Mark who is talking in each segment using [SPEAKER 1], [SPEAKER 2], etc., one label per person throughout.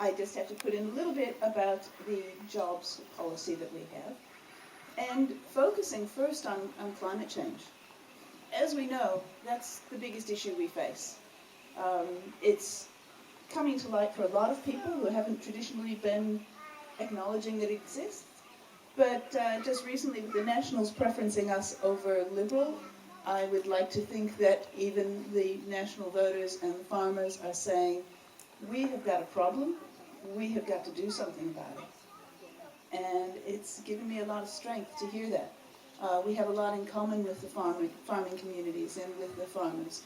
[SPEAKER 1] I just have to put in a little bit about the jobs policy that we have, and focusing first on climate change. As we know, that's the biggest issue we face. It's coming to light for a lot of people who haven't traditionally been acknowledging that it exists. But just recently, with the Nationals preferencing us over Liberal, I would like to think that even the National voters and the farmers are saying, we have got a problem, we have got to do something about it. And it's given me a lot of strength to hear that. We have a lot in common with the farming communities and with the farmers.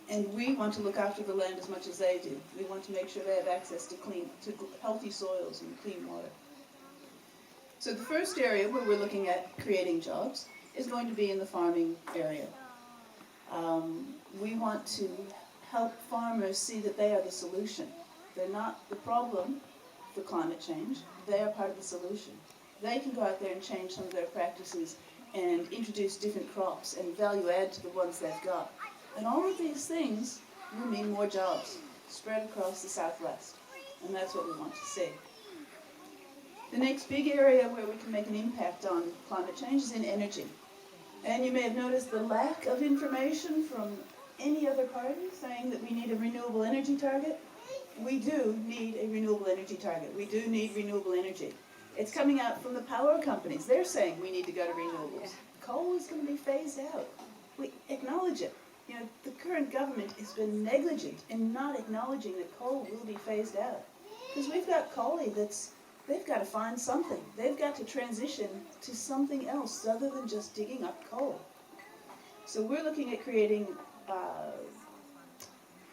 [SPEAKER 1] And we want to look after the land as much as they do. We want to make sure they have access to healthy soils and clean water. So the first area where we're looking at creating jobs is going to be in the farming area. We want to help farmers see that they are the solution. They're not the problem for climate change. They are part of the solution. They can go out there and change some of their practices and introduce different crops and value add to the ones they've got. And all of these things will mean more jobs spread across the Southwest. And that's what we want to see. The next big area where we can make an impact on climate change is in energy. And you may have noticed the lack of information from any other party saying that we need a renewable energy target. We do need a renewable energy target. We do need renewable energy. It's coming out from the power companies. They're saying we need to go to renewables. Coal is going to be phased out. We acknowledge it. You know, the current government has been negligent in not acknowledging that coal will be phased out. Because we've got coal they've got to find something. They've got to transition to something else other than just digging up coal. So we're looking at creating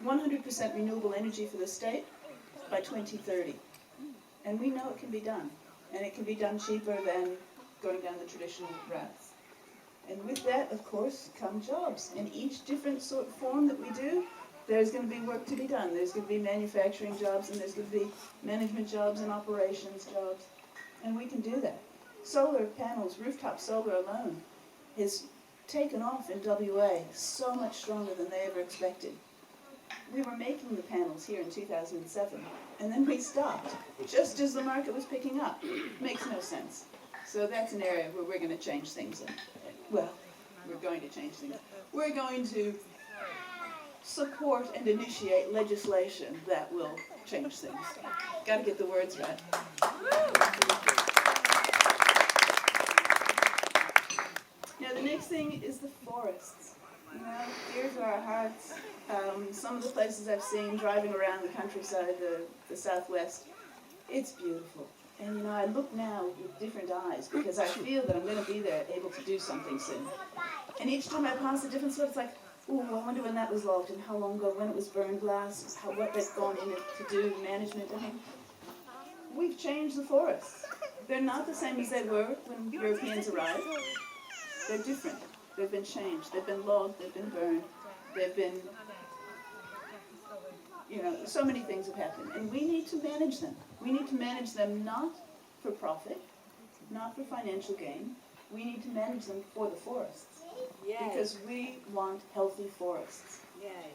[SPEAKER 1] 100% renewable energy for the state by 2030. And we know it can be done. And it can be done cheaper than going down the traditional routes. And with that, of course, come jobs. In each different sort of form that we do, there's going to be work to be done. There's going to be manufacturing jobs, and there's going to be management jobs and operations jobs. And we can do that. Solar panels, rooftop solar alone, has taken off in WA so much stronger than they ever expected. We were making the panels here in 2007, and then we stopped, just as the market was picking up. Makes no sense. So that's an area where we're going to change things. Well, we're going to change things. We're going to support and initiate legislation that will change things. Got to get the words right. Now the next thing is the forests. You know, dear to our hearts. Some of the places I've seen driving around the countryside, the Southwest, it's beautiful. And you know, I look now with different eyes because I feel that I'm going to be there able to do something soon. And each time I pass a different spot, it's like, oh, I wonder when that was logged and how long ago, when it was burned last, what that's gone in it to do, management. I mean, we've changed the forests. They're not the same as they were when Europeans arrived. They're different. They've been changed. They've been logged. They've been burned. They've been, you know, so many things have happened. And we need to manage them. We need to manage them not for profit, not for financial gain. We need to manage them for the forests. Yay. Because we want healthy forests. Yay.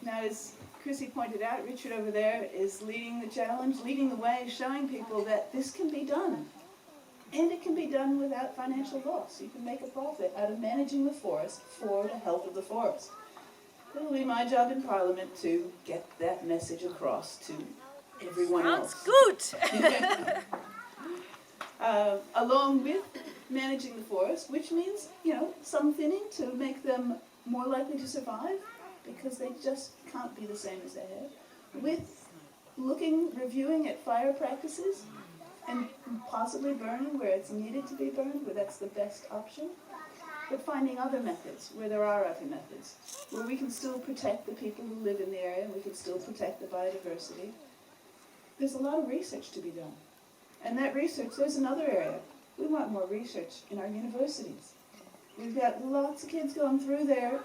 [SPEAKER 1] Now, as Chrissy pointed out, Richard over there is leading the challenge, leading the way, showing people that this can be done. And it can be done without financial loss. You can make a profit out of managing the forest for the health of the forest. It'll be my job in Parliament to get that message across to everyone else.
[SPEAKER 2] Sounds good!
[SPEAKER 1] Along with managing the forest, which means, you know, some thinning to make them more likely to survive, because they just can't be the same as they have. With reviewing at fire practices, and possibly burning where it's needed to be burned, where that's the best option. But finding other methods, where there are other methods, where we can still protect the people who live in the area, and we can still protect the biodiversity. There's a lot of research to be done. And that research, there's another area. We want more research in our universities. We've got lots of kids going through there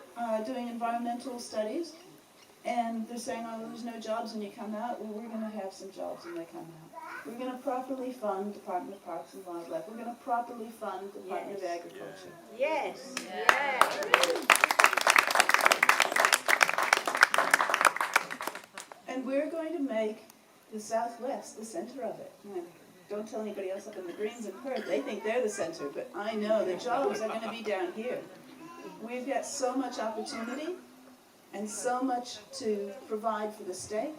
[SPEAKER 1] doing environmental studies, and they're saying, oh, there's no jobs when you come out. Well, we're going to have some jobs when they come out. We're going to properly fund Department of Parks and Wildlife. We're going to properly fund Department of Agriculture.
[SPEAKER 2] Yes.
[SPEAKER 1] And we're going to make the Southwest, the center of it. And don't tell anybody else up in the Greens and Perth. They think they're the center, but I know the jobs are going to be down here. We've got so much opportunity and so much to provide for the state.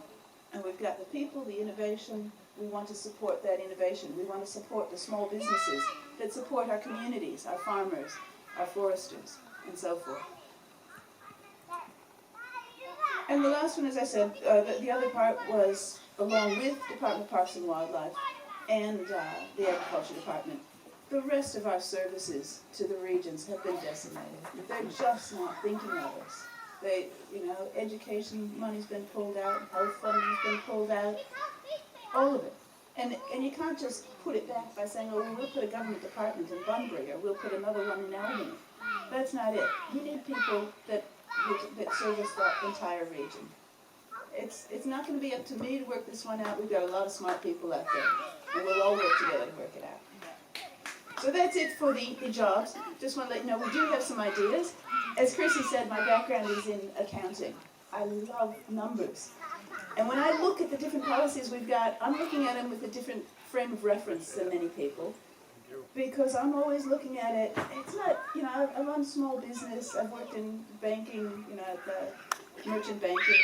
[SPEAKER 1] And we've got the people, the innovation. We want to support that innovation. We want to support the small businesses that support our communities, our farmers, our foresters, and so forth. And the last one, as I said, the other part was, along with Department of Parks and Wildlife and the Agriculture Department, the rest of our services to the regions have been decimated. They're just not thinking of us. They, education money's been pulled out, health funding's been pulled out, all of it. And you can't just put it back by saying, oh, well, we'll put a government department in Bunbury, or we'll put another one in Albany. That's not it. We need people that service the entire region. It's not going to be up to me to work this one out. We've got a lot of smart people out there, and we'll all work together to work it out. So that's it for the jobs. Just want to let you know, we do have some ideas. As Chrissy said, my background is in accounting. I love numbers. And when I look at the different policies we've got, I'm looking at them with a different frame of reference than many people. Because I'm always looking at it, it's not, I run small business, I've worked in banking, at the merchant banking.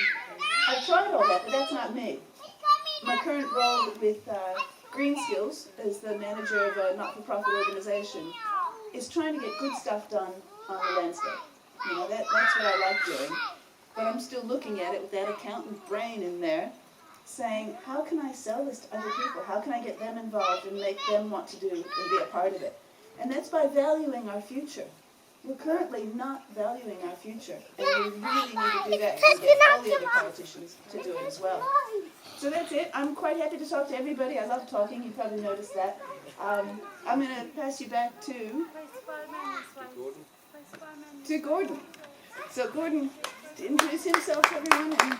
[SPEAKER 1] I've tried all that, but that's not me. My current role with Green Skills as the manager of a not-for-profit organization is trying to get good stuff done on the landscape. That's what I like doing. But I'm still looking at it with that accountant brain in there, saying, how can I sell this to other people? How can I get them involved and make them want to do and be a part of it? And that's by valuing our future. We're currently not valuing our future, and we really need to do that and get all the other politicians to do it as well. So that's it. I'm quite happy to talk to everybody. I love talking. You probably noticed that. I'm going to pass you back to Gordon. So Gordon, to introduce himself to everyone.